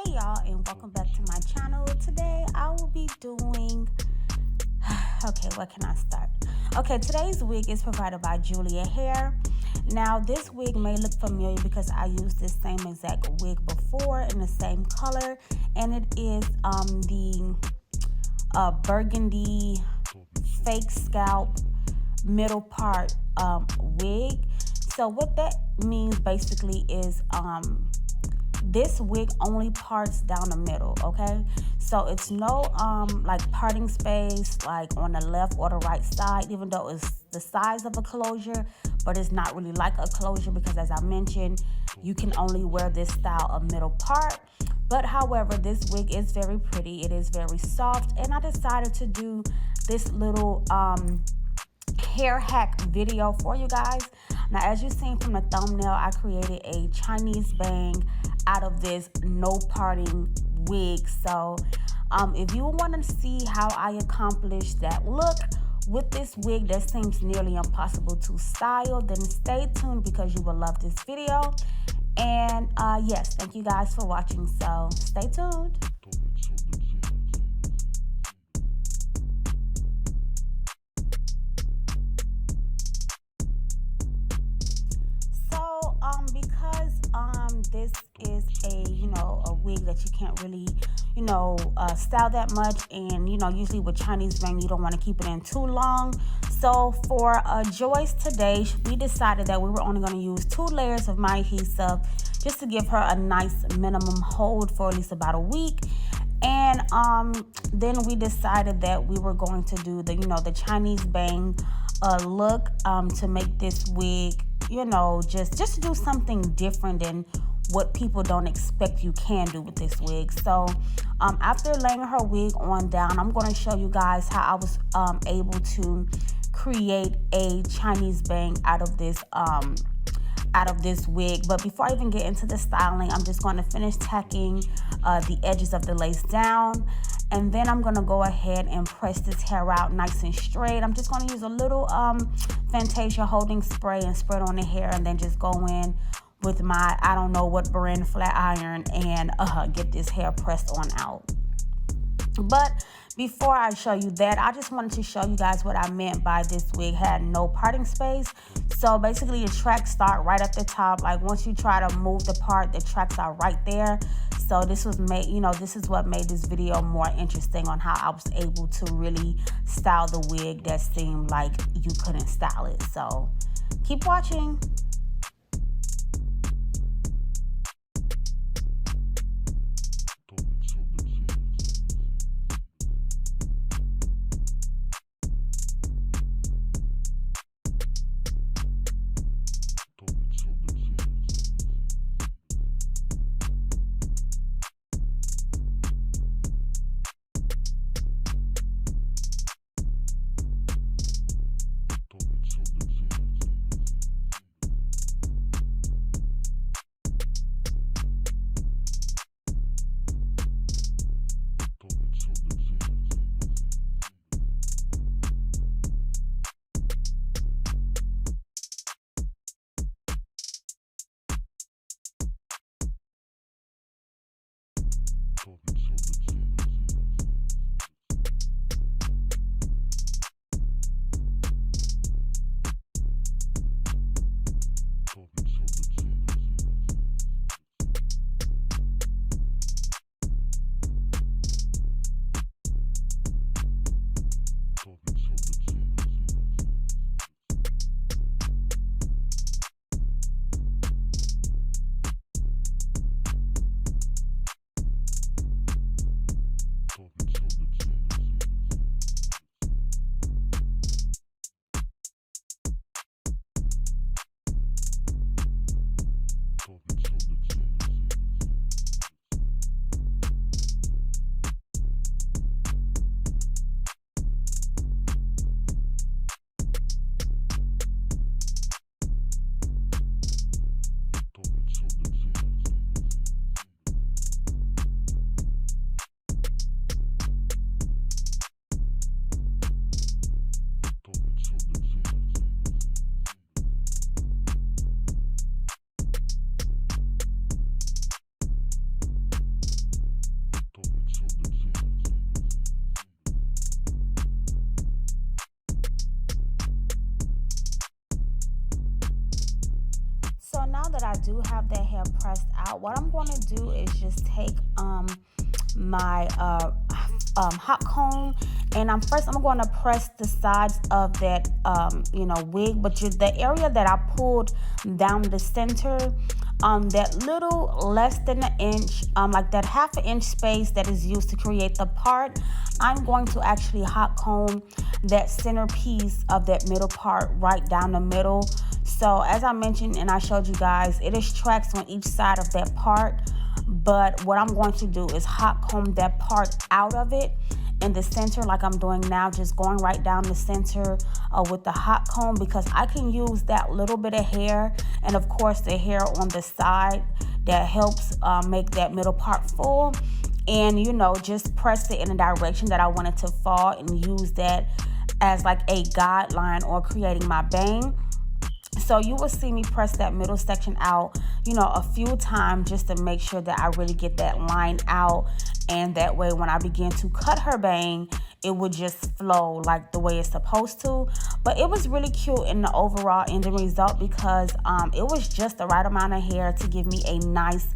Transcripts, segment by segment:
Hey y'all, and welcome back to my channel. Today I will be doing okay, what can I start? Okay, today's wig is provided by Julia Hair. Now this wig may look familiar because I used this same exact wig before in the same color, and it is the burgundy fake scalp middle part wig. So what that means basically is this wig only parts down the middle, okay? So it's no like parting space like on the left or the right side, even though it's the size of a closure, but it's not really like a closure because, as I mentioned, you can only wear this style of middle part. But however, this wig is very pretty, it is very soft, and I decided to do this little hair hack video for you guys. Now, as you've seen from the thumbnail, I created a Chinese bang out of this no parting wig. So if you want to see how I accomplished that look with this wig that seems nearly impossible to style, then stay tuned because you will love this video. And yes, thank you guys for watching, so stay tuned. Because this is a wig that you can't really style that much, and usually with Chinese bang you don't want to keep it in too long. So for Joyce today, we decided that we were only going to use 2 layers of my adhesive just to give her a nice minimum hold for at least about a week. And then we decided that we were going to do the Chinese bang look to make this wig just to do something different than what people don't expect you can do with this wig. So after laying her wig on down, I'm going to show you guys how I was able to create a Chinese bang out of this wig. But before I even get into the styling, I'm just going to finish tacking the edges of the lace down, and then I'm going to go ahead and press this hair out nice and straight. I'm just going to use a little Fantasia holding spray and spread on the hair, and then just go in with my I don't know what brand flat iron and get this hair pressed on out. But before I show you that, I just wanted to show you guys what I meant by this wig had no parting space. So basically the tracks start right at the top. Like once you try to move the part, the tracks are right there. So this was made, this is what made this video more interesting on how I was able to really style the wig that seemed like you couldn't style it. So keep watching. now that I do have that hair pressed out, what I'm going to do is just take my hot comb, and I'm going to press the sides of that wig, but the area that I pulled down the center, that little less than an inch, like that half an inch space that is used to create the part, I'm going to actually hot comb that centerpiece of that middle part right down the middle. So as I mentioned and I showed you guys, it is tracks on each side of that part, but what I'm going to do is hot comb that part out of it in the center, like I'm doing now, just going right down the center with the hot comb, because I can use that little bit of hair and of course the hair on the side that helps make that middle part full, and just press it in the direction that I want it to fall and use that as like a guideline or creating my bang. So you will see me press that middle section out, a few times just to make sure that I really get that line out. And that way when I begin to cut her bang, it would just flow like the way it's supposed to. But it was really cute in the overall ending result, because it was just the right amount of hair to give me a nice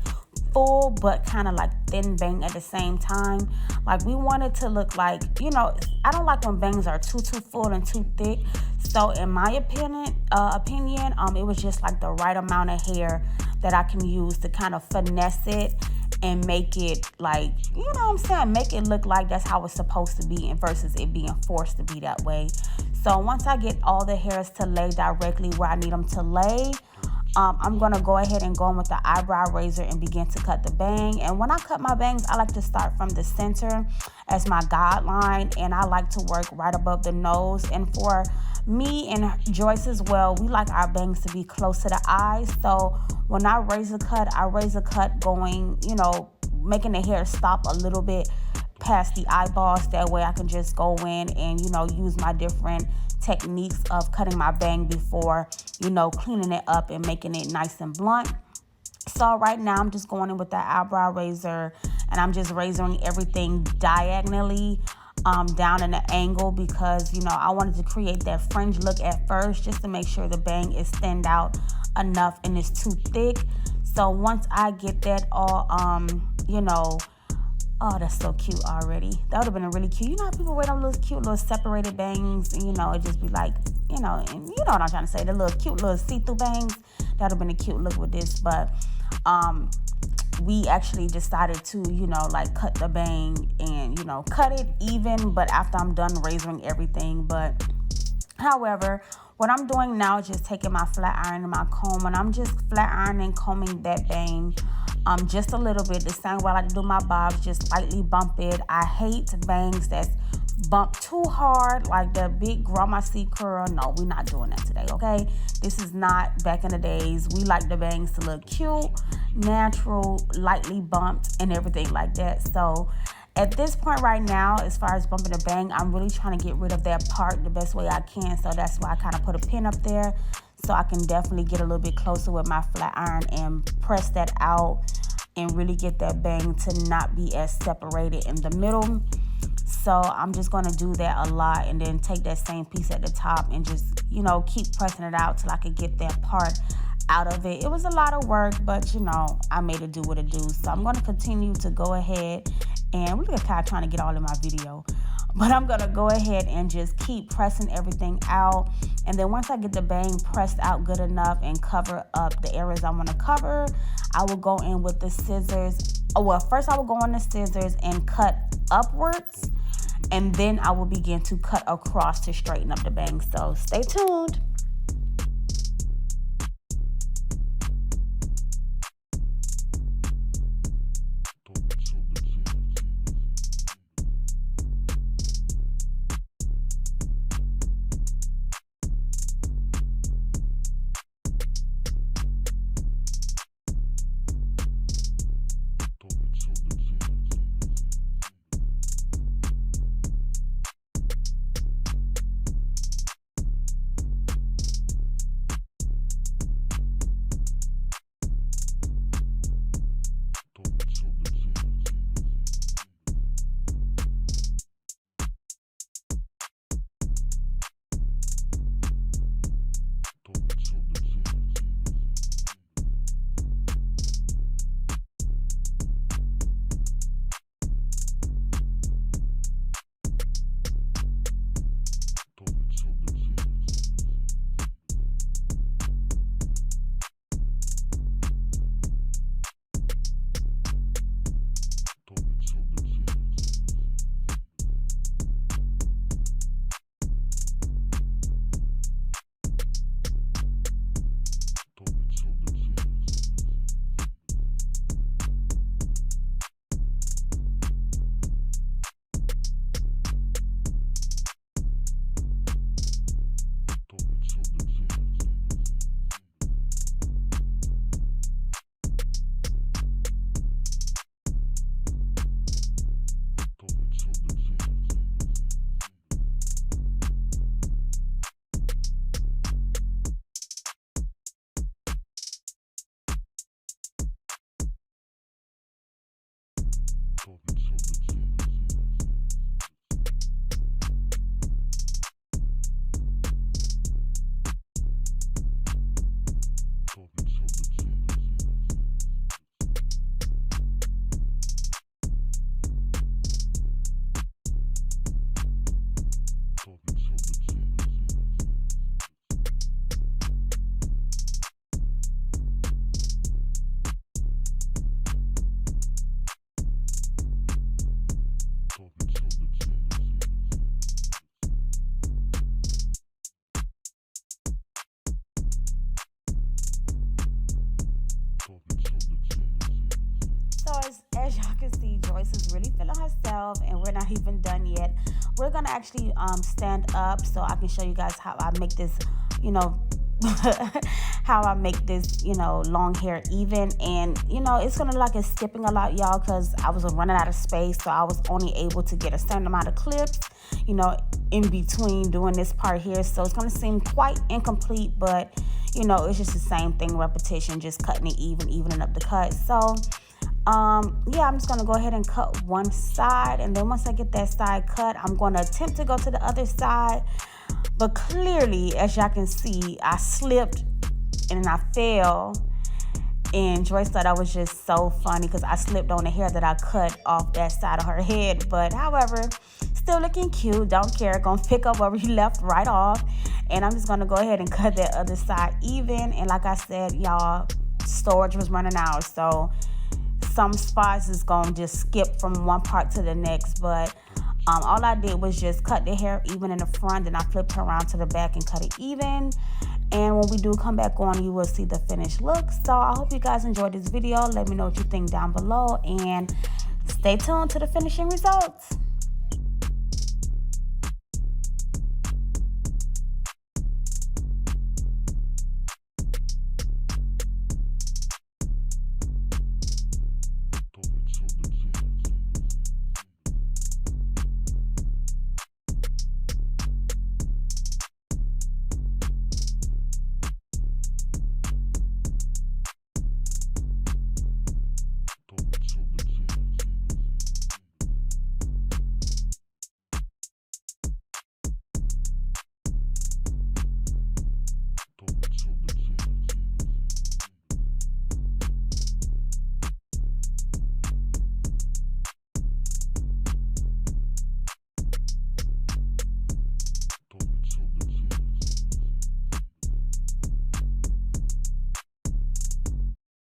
full but kind of like thin bang at the same time. Like we wanted to look like, I don't like when bangs are too full and too thick. So in my opinion, it was just like the right amount of hair that I can use to kind of finesse it and make it like, make it look like that's how it's supposed to be, and versus it being forced to be that way. So once I get all the hairs to lay directly where I need them to lay, I'm going to go ahead and go in with the eyebrow razor and begin to cut the bang. And when I cut my bangs, I like to start from the center as my guideline, and I like to work right above the nose. And for me and Joyce as well, we like our bangs to be close to the eyes. So when I razor cut going, making the hair stop a little bit past the eyeballs. That way I can just go in and, use my different techniques of cutting my bang before, cleaning it up and making it nice and blunt. So right now I'm just going in with that eyebrow razor, and I'm just razoring everything diagonally down in an angle, because I wanted to create that fringe look at first, just to make sure the bang is thinned out enough and it's too thick. So once I get that all oh, that's so cute already. That would have been a really cute. How people wear them little cute little separated bangs, and it just be like, and what I'm trying to say, the little cute little see-through bangs. That would have been a cute look with this. But we actually decided to, like cut the bang and, cut it even, but after I'm done razoring everything. But however, what I'm doing now is just taking my flat iron and my comb, and I'm just flat ironing, combing that bang just a little bit. The same way I like to do my bobs, just lightly bump it. I hate bangs that's bumped too hard, like the big grandma C curl. No, we're not doing that today, okay? This is not back in the days. We like the bangs to look cute, natural, lightly bumped, and everything like that. So at this point right now, as far as bumping the bang, I'm really trying to get rid of that part the best way I can. So that's why I kind of put a pin up there, so I can definitely get a little bit closer with my flat iron and press that out and really get that bang to not be as separated in the middle. So I'm just going to do that a lot, and then take that same piece at the top and just, keep pressing it out till I could get that part out of it. It was a lot of work, but, I made it do what it do. So I'm going to continue to go ahead, and look at Kai trying to get all in my video. But I'm going to go ahead and just keep pressing everything out. And then once I get the bang pressed out good enough and cover up the areas I want to cover, I will go in with the scissors. Well, first I will go on the scissors and cut upwards, and then I will begin to cut across to straighten up the bang. So stay tuned. as y'all can see, Joyce is really feeling herself, and we're not even done yet. We're gonna actually stand up so I can show you guys how I make this, you know, how I make this, you know, long hair even. And you know, it's gonna look like it's skipping a lot, y'all, because I was running out of space, so I was only able to get a certain amount of clips, you know, in between doing this part here. So it's gonna seem quite incomplete, but you know, it's just the same thing, repetition, just cutting it evening up the cut. So yeah, I'm just gonna go ahead and cut one side, and then once I get that side cut, I'm gonna attempt to go to the other side. But clearly, as y'all can see, I slipped and I fell, and Joyce thought that was just so funny because I slipped on the hair that I cut off that side of her head. But however, still looking cute, don't care, gonna pick up where we left right off. And I'm just gonna go ahead and cut that other side even. And like I said, y'all, storage was running out, so some spots is gonna just skip from one part to the next. But all I did was just cut the hair even in the front, and I flipped her around to the back and cut it even. And when we do come back on, you will see the finished look. So I hope you guys enjoyed this video. Let me know what you think down below, and stay tuned to the finishing results.